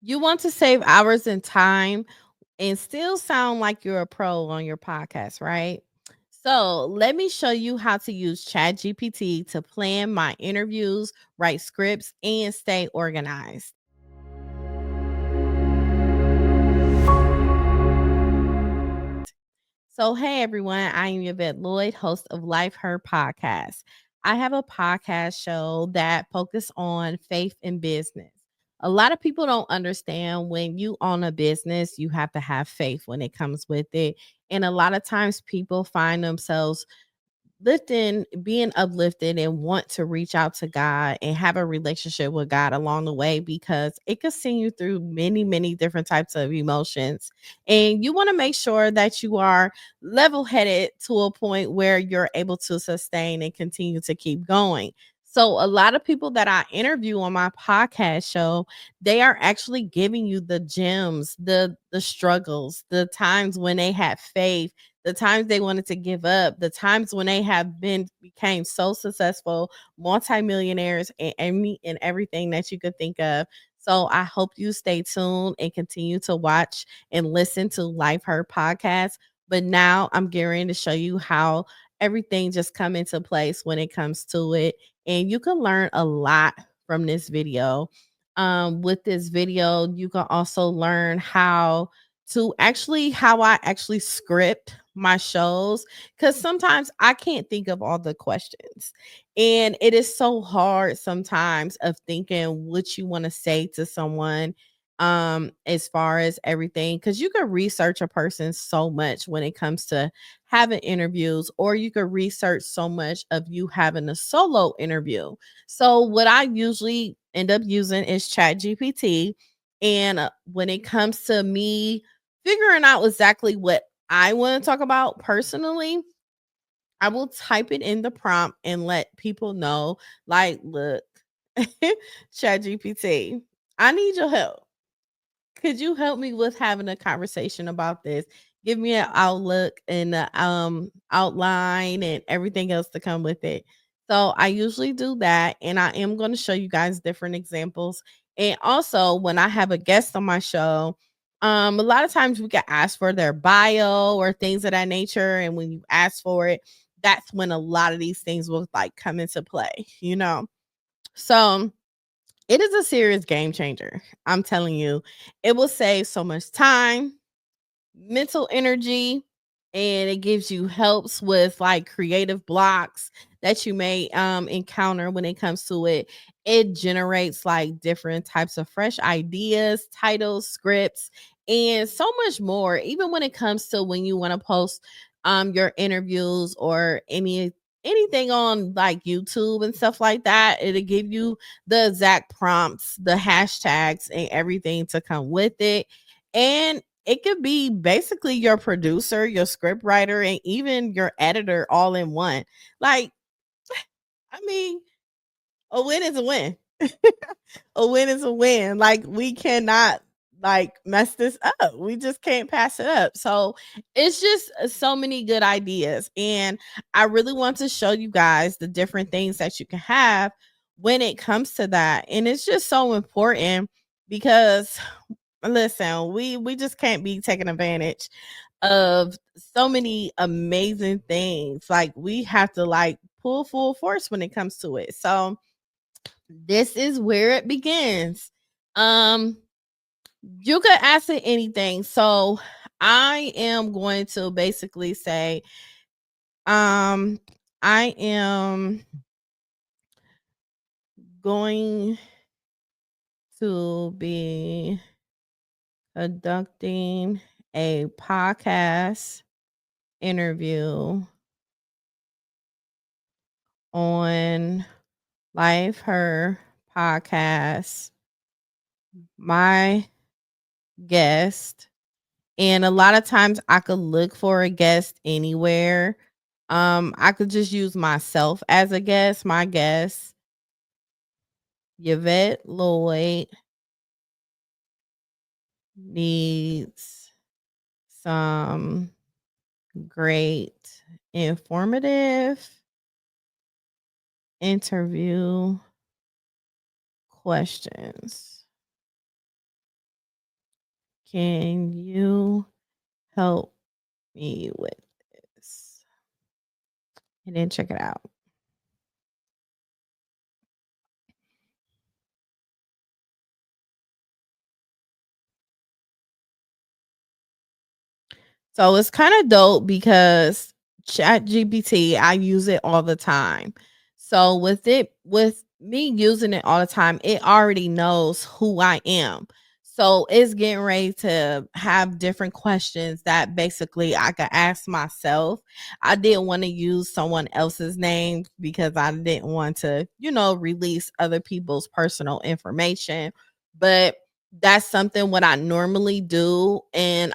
You want to save hours and time and still sound like you're a pro on your podcast, right? So, let me show you how to use ChatGPT to plan my interviews, write scripts, and stay organized. So, hey everyone, I am Yvette Lloyd, host of Life Her Podcast. I have a podcast show that focus on faith and business. A lot of people don't understand when you own a business, you have to have faith when it comes with it. And a lot of times people find themselves being uplifted and want to reach out to God and have a relationship with God along the way because it can send you through many, many different types of emotions. And you want to make sure that you are level headed to a point where you're able to sustain and continue to keep going. So, a lot of people that I interview on my podcast show, they are actually giving you the gems, the struggles, the times when they had faith, the times they wanted to give up, the times when they have became so successful, multimillionaires, and everything that you could think of. So I hope you stay tuned and continue to watch and listen to Life Her podcast. But now I'm getting ready to show you how everything just come into place when it comes to it. And you can learn a lot from this video. With this video, you can also learn how I actually script my shows because sometimes I can't think of all the questions. And it is so hard sometimes of thinking what you want to say to someone as far as everything because you can research a person so much when it comes to having interviews, or you could research so much of you having a solo interview. So what I usually end up using is Chat GPT. And when it comes to me figuring out exactly what I want to talk about personally, I will type it in the prompt and let people know, like, look, Chat GPT, I need your help. Could you help me with having a conversation about this? Give me an outlook and a outline and everything else to come with it. So I usually do that, and I am going to show you guys different examples. And also, when I have a guest on my show, a lot of times we get asked for their bio or things of that nature, and when you ask for it, that's when a lot of these things will like come into play. So it is a serious game changer. I'm telling you, it will save so much time, mental energy, and it gives you helps with like creative blocks that you may encounter when it comes to it. It generates like different types of fresh ideas, titles, scripts, and so much more. Even when it comes to when you want to post your interviews or anything on like YouTube and stuff like that, it'll give you the exact prompts, the hashtags, and everything to come with it. And it could be basically your producer, your script writer, and even your editor all in one. Like, I mean, a win is a win. A win is a win. Like, we cannot like mess this up. We just can't pass it up. So it's just so many good ideas. And I really want to show you guys the different things that you can have when it comes to that. And it's just so important because listen, we just can't be taking advantage of so many amazing things. Like we have to like pull full force when it comes to it. So this is where it begins. Um you could ask it anything. So I am going to basically say um I am going to be conducting a podcast interview on Life Her podcast, my guest. And a lot of times I could look for a guest anywhere. I could just use myself as a guest. My guest, Yvette Lloyd, needs some great informative interview questions. Can you help me with this? And then check it out. So it's kind of dope because ChatGPT, I use it all the time. So with me using it all the time, it already knows who I am. So it's getting ready to have different questions that basically I could ask myself. I didn't want to use someone else's name because I didn't want to, release other people's personal information. But that's something what I normally do. And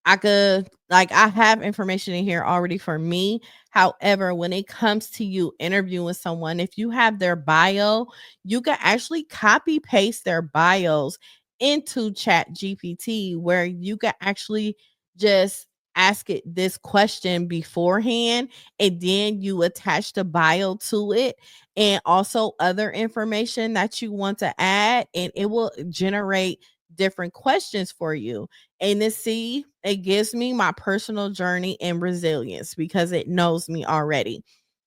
I could like I have information in here already for me. However, when it comes to you interviewing someone, if you have their bio, you can actually copy paste their bios into Chat GPT where you can actually just ask it this question beforehand and then you attach the bio to it and also other information that you want to add and it will generate different questions for you and to see, it gives me my personal journey and resilience because it knows me already.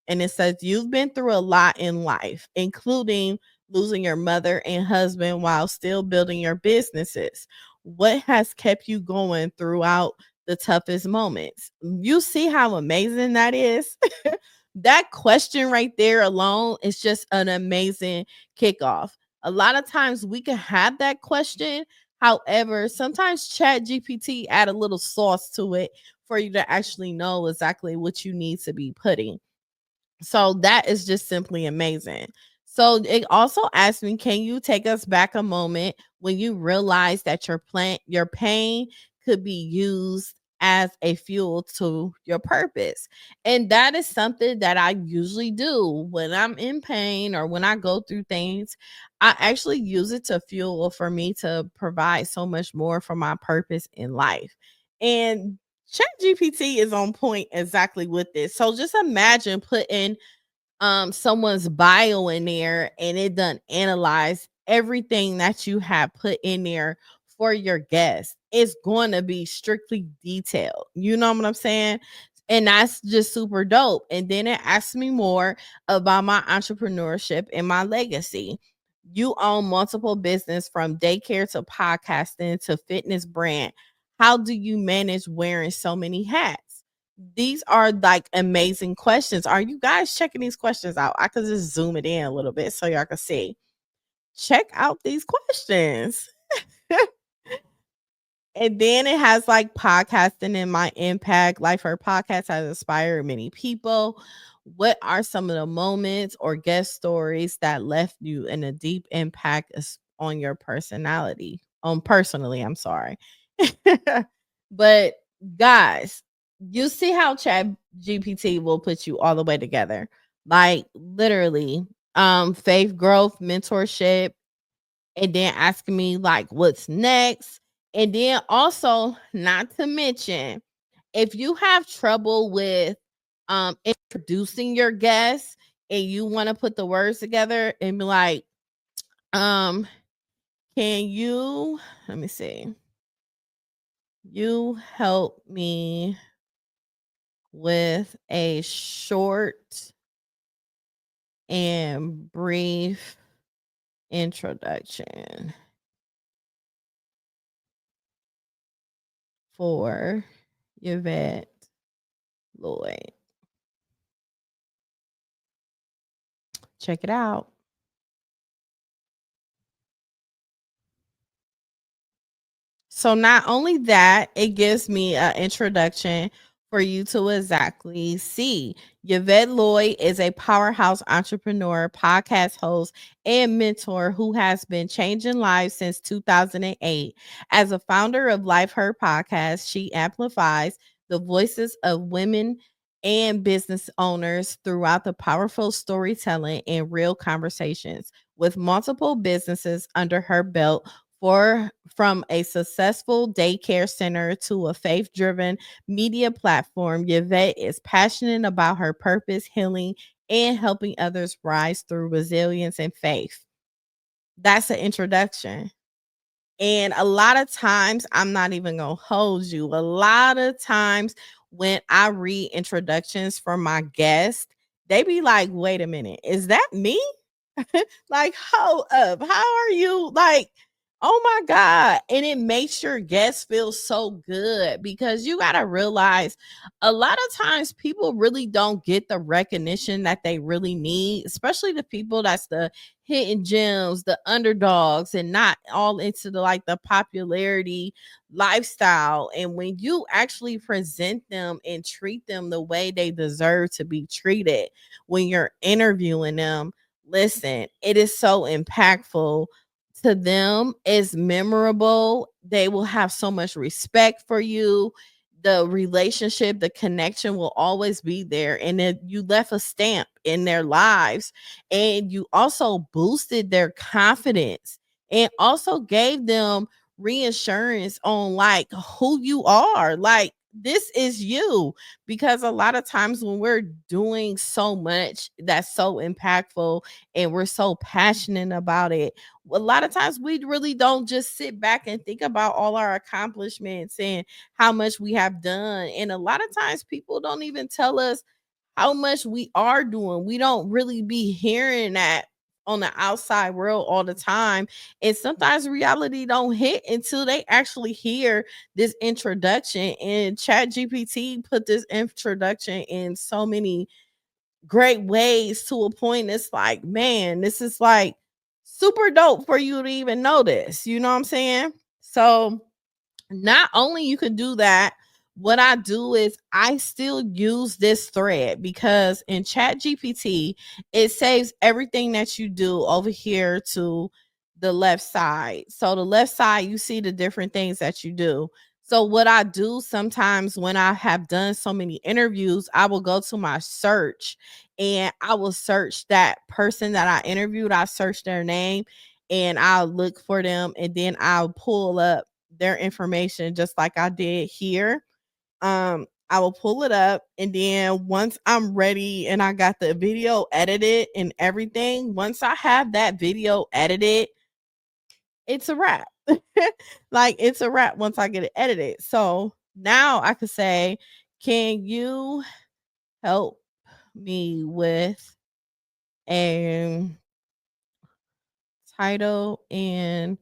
And it says, you've been through a lot in life, including losing your mother and husband while still building your businesses. What has kept you going throughout the toughest moments? You see how amazing that is? That question right there alone is just an amazing kickoff. A lot of times we can have that question. However, sometimes Chat GPT add a little sauce to it for you to actually know exactly what you need to be putting. So that is just simply amazing. So it also asked me, can you take us back a moment when you realized that your pain could be used as a fuel to your purpose? And that is something that I usually do when I'm in pain or when I go through things. I actually use it to fuel for me to provide so much more for my purpose in life. And ChatGPT is on point exactly with this. So just imagine putting someone's bio in there and it done analyze everything that you have put in there for your guest. It's going to be strictly detailed. You know what I'm saying? And that's just super dope. And then it asks me more about my entrepreneurship and my legacy. You own multiple business from daycare to podcasting to fitness brand. How do you manage wearing so many hats? These are like amazing questions. Are you guys checking these questions out? I could just zoom it in a little bit so y'all can see. Check out these questions. And then it has like podcasting and my impact. Life Her podcast has inspired many people. What are some of the moments or guest stories that left you in a deep impact on your personality? Personally, I'm sorry. But guys, you see how Chat GPT will put you all the way together. Like literally, faith growth, mentorship, and then asking me like what's next. And then also, not to mention, if you have trouble with introducing your guests and you want to put the words together and be like, um, can you let me see, you help me with a short and brief introduction for Yvette Lloyd. Check it out. So not only that, it gives me an introduction for you to exactly see. Yvette Lloyd is a powerhouse entrepreneur, podcast host, and mentor who has been changing lives since 2008. As a founder of Life Her podcast, she amplifies the voices of women and business owners throughout the powerful storytelling and real conversations. With multiple businesses under her belt, for from a successful daycare center to a faith-driven media platform, Yvette is passionate about her purpose, healing, and helping others rise through resilience and faith. That's an introduction. And a lot of times, I'm not even gonna hold you. A lot of times when I read introductions from my guests, they be like, wait a minute, is that me? Like, hold up. How are you? Like, oh my God. And it makes your guests feel so good because you got to realize a lot of times people really don't get the recognition that they really need, especially the people that's the hidden gems, the underdogs, and not all into the like the popularity lifestyle. And when you actually present them and treat them the way they deserve to be treated when you're interviewing them, listen, it is so impactful to them. It's memorable. They will have so much respect for you. The relationship, the connection will always be there. And then you left a stamp in their lives and you also boosted their confidence and also gave them reassurance on like who you are. Like, this is you, because a lot of times when we're doing so much that's so impactful and we're so passionate about it, a lot of times we really don't just sit back and think about all our accomplishments and how much we have done. And a lot of times people don't even tell us how much we are doing. We don't really be hearing that on the outside world all the time. And sometimes reality don't hit until they actually hear this introduction. And ChatGPT put this introduction in so many great ways to a point. It's like, man, this is like super dope for you to even know this. You know what I'm saying? So not only you can do that, what I do is I still use this thread because in Chat GPT, it saves everything that you do over here to the left side. So the left side, you see the different things that you do. So what I do sometimes when I have done so many interviews, I will go to my search and I will search that person that I interviewed. I search their name and I'll look for them and then I'll pull up their information just like I did here. I will pull it up and then once I'm ready and I got the video edited and everything, once I have that video edited, it's a wrap. Like, it's a wrap once I get it edited. So now I could say, can you help me with a title and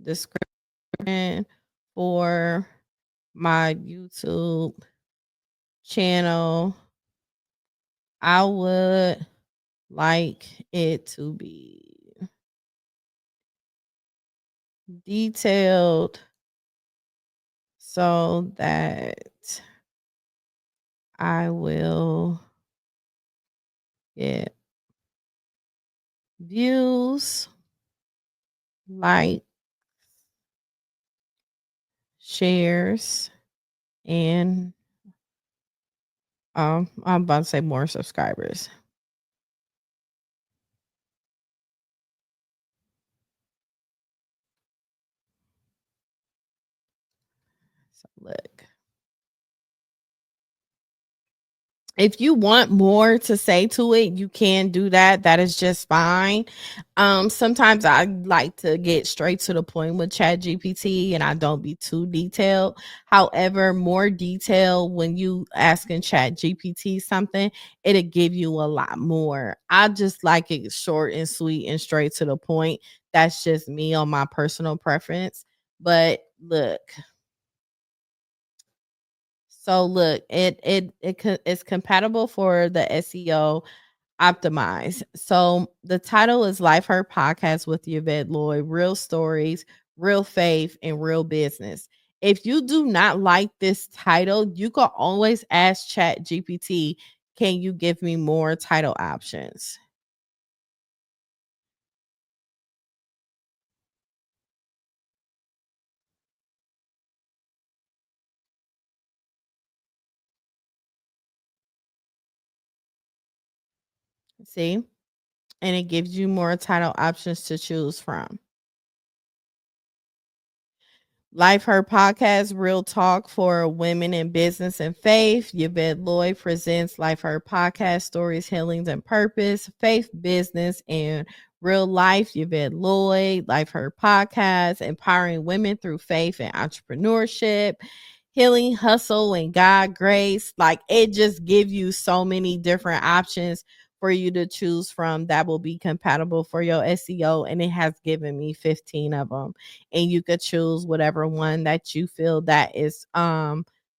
description for my YouTube channel? I would like it to be detailed so that I will get views, like, shares, and I'm about to say more subscribers. So look. If you want more to say to it, you can do that. That is just fine. Sometimes I like to get straight to the point with Chat GPT and I don't be too detailed. However, more detail when you asking Chat GPT something, it'll give you a lot more. I just like it short and sweet and straight to the point. That's just me on my personal preference. But look, so look, it's compatible for the SEO optimize. So the title is Life Her Podcast with Yvette Lloyd, real stories, real faith, and real business. If you do not like this title, you can always ask Chat GPT, can you give me more title options? See? And it gives you more title options to choose from. Life Her Podcast, Real Talk for Women in Business and Faith. Yvette Lloyd presents Life Her Podcast, Stories, Healings, and Purpose, Faith, Business, and Real Life, Yvette Lloyd, Life Her Podcast, Empowering Women Through Faith and Entrepreneurship, Healing Hustle and God Grace. Like, it just gives you so many different options for you to choose from that will be compatible for your SEO. And it has given me 15 of them. And you could choose whatever one that you feel that is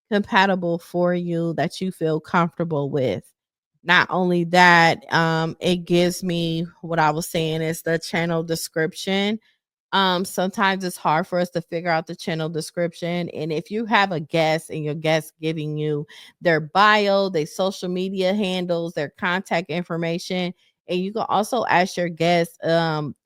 compatible for you, that you feel comfortable with. Not only that, it gives me, what I was saying is, the channel description. Sometimes it's hard for us to figure out the channel description. And if you have a guest and your guest giving you their bio, their social media handles, their contact information, and you can also ask your guest,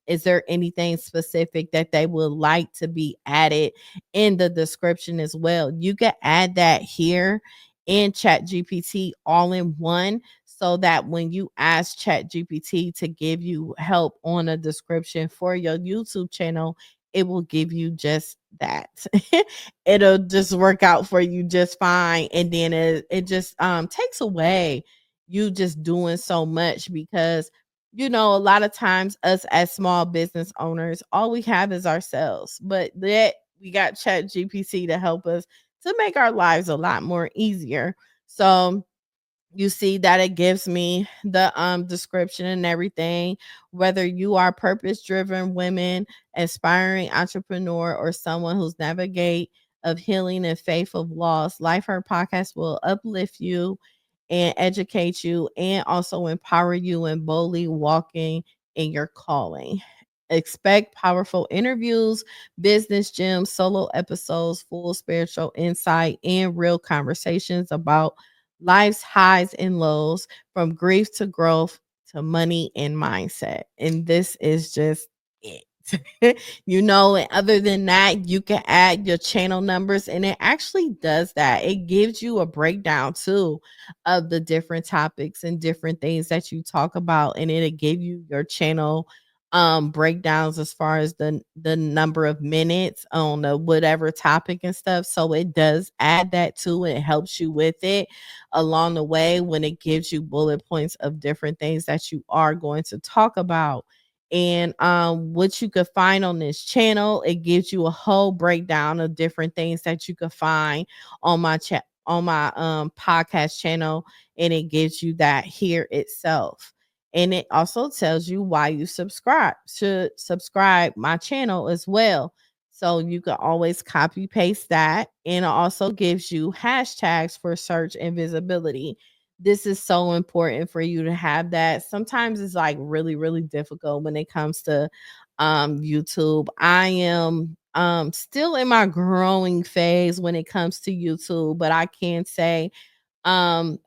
is there anything specific that they would like to be added in the description as well? You can add that here in ChatGPT all in one, so that when you ask ChatGPT to give you help on a description for your YouTube channel, it will give you just that. It'll just work out for you just fine. And then it just takes away you just doing so much, because a lot of times us as small business owners, all we have is ourselves. But that we got ChatGPT to help us to make our lives a lot more easier. So you see that it gives me the description and everything, whether you are purpose driven women, aspiring entrepreneur, or someone who's navigate of healing and faith of loss. Life Her Podcast will uplift you and educate you, and also empower you in boldly walking in your calling. Expect powerful interviews, business gems, solo episodes, full spiritual insight, and real conversations about life's highs and lows, from grief to growth to money and mindset. And this is just it. And other than that, you can add your channel numbers, and it actually does that. It gives you a breakdown too of the different topics and different things that you talk about, and it'll give you your channel breakdowns as far as the number of minutes on the whatever topic and stuff. So it does add that too, and it helps you with it along the way when it gives you bullet points of different things that you are going to talk about. And what you could find on this channel, it gives you a whole breakdown of different things that you could find on my chat, on my podcast channel, and it gives you that here itself. And it also tells you why you should subscribe my channel as well. So you can always copy paste that. And it also gives you hashtags for search and visibility. This is so important for you to have that. Sometimes it's like really, really difficult when it comes to YouTube. I am still in my growing phase when it comes to YouTube, but I can say I'm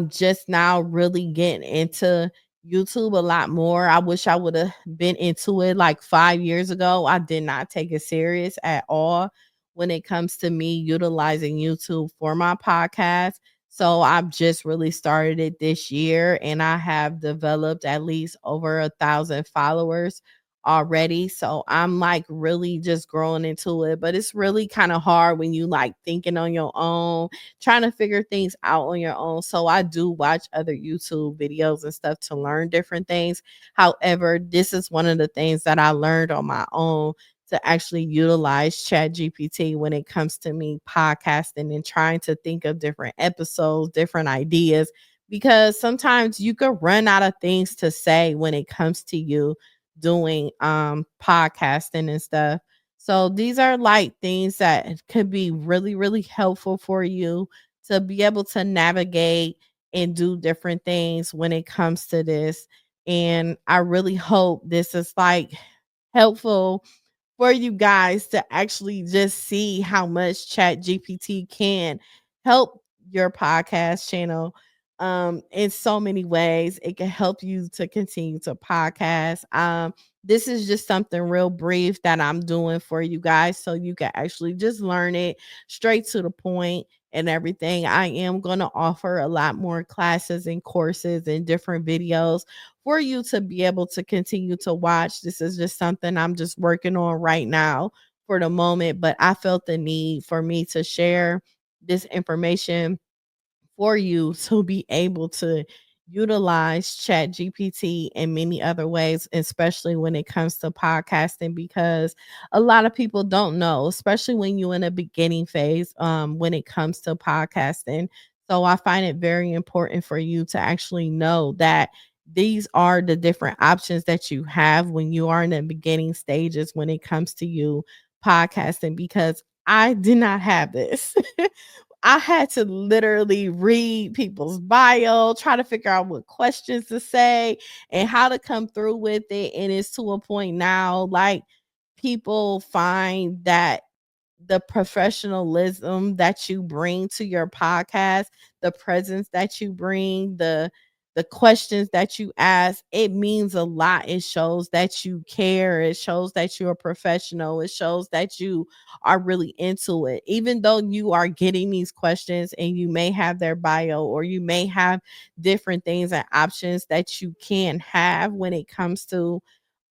just now really getting into YouTube a lot more. I wish I would have been into it like 5 years ago. I did not take it serious at all when it comes to me utilizing YouTube for my podcast. So I've just really started it this year, and I have developed at least over 1,000 followers already. So I'm like really just growing into it, but it's really kind of hard when you like thinking on your own, trying to figure things out on your own. So I do watch other YouTube videos and stuff to learn different things. However, this is one of the things that I learned on my own, to actually utilize ChatGPT when it comes to me podcasting and trying to think of different episodes, different ideas, because sometimes you could run out of things to say when it comes to you doing podcasting and stuff. So these are like things that could be really, really helpful for you to be able to navigate and do different things when it comes to this. And I really hope this is like helpful for you guys to actually just see how much Chat GPT can help your podcast channel in so many ways. It can help you to continue to podcast. This is just something real brief that I'm doing for you guys, so you can actually just learn it straight to the point and everything. I am going to offer a lot more classes and courses and different videos for you to be able to continue to watch. This is just something I'm just working on right now for the moment, but I felt the need for me to share this information for you to be able to utilize ChatGPT in many other ways, especially when it comes to podcasting, because a lot of people don't know, especially when you're in a beginning phase, when it comes to podcasting. So I find it very important for you to actually know that these are the different options that you have when you are in the beginning stages when it comes to you podcasting, because I did not have this. I had to literally read people's bio, try to figure out what questions to say and how to come through with it. And it's to a point now, like, people find that the professionalism that you bring to your podcast, the presence that you bring, the questions that you ask, it means a lot. It shows that you care. It shows that you're a professional. It shows that you are really into it. Even though you are getting these questions and you may have their bio or you may have different things and options that you can have when it comes to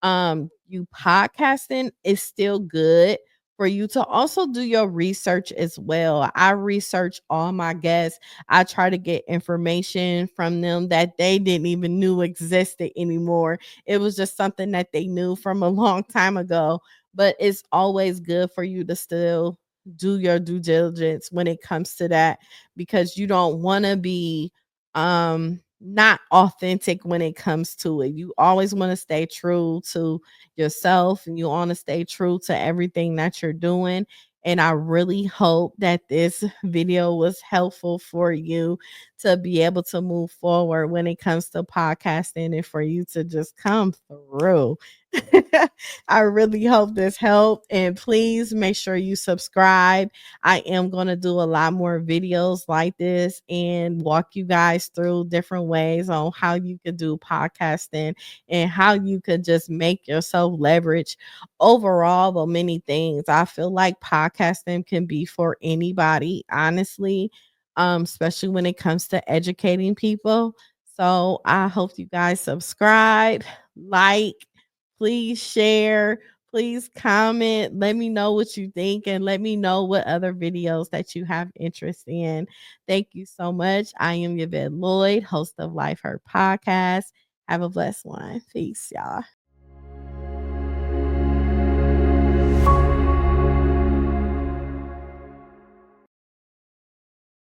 you podcasting, is still good for you to also do your research as well. I research all my guests. I try to get information from them that they didn't even knew existed anymore. It was just something that they knew from a long time ago. But it's always good for you to still do your due diligence when it comes to that, because you don't want to be not authentic when it comes to it. You always want to stay true to yourself, and you want to stay true to everything that you're doing. And I really hope that this video was helpful for you to be able to move forward when it comes to podcasting and for you to just come through. I really hope this helped. And please make sure you subscribe. I am going to do a lot more videos like this and walk you guys through different ways on how you can do podcasting and how you could just make yourself leverage overall the many things. I feel like podcasting can be for anybody, honestly, especially when it comes to educating people. So I hope you guys subscribe, like, please share, please comment. Let me know what you think and let me know what other videos that you have interest in. Thank you so much. I am Yvette Lloyd, host of Life Hurt Podcast. Have a blessed one. Peace, y'all.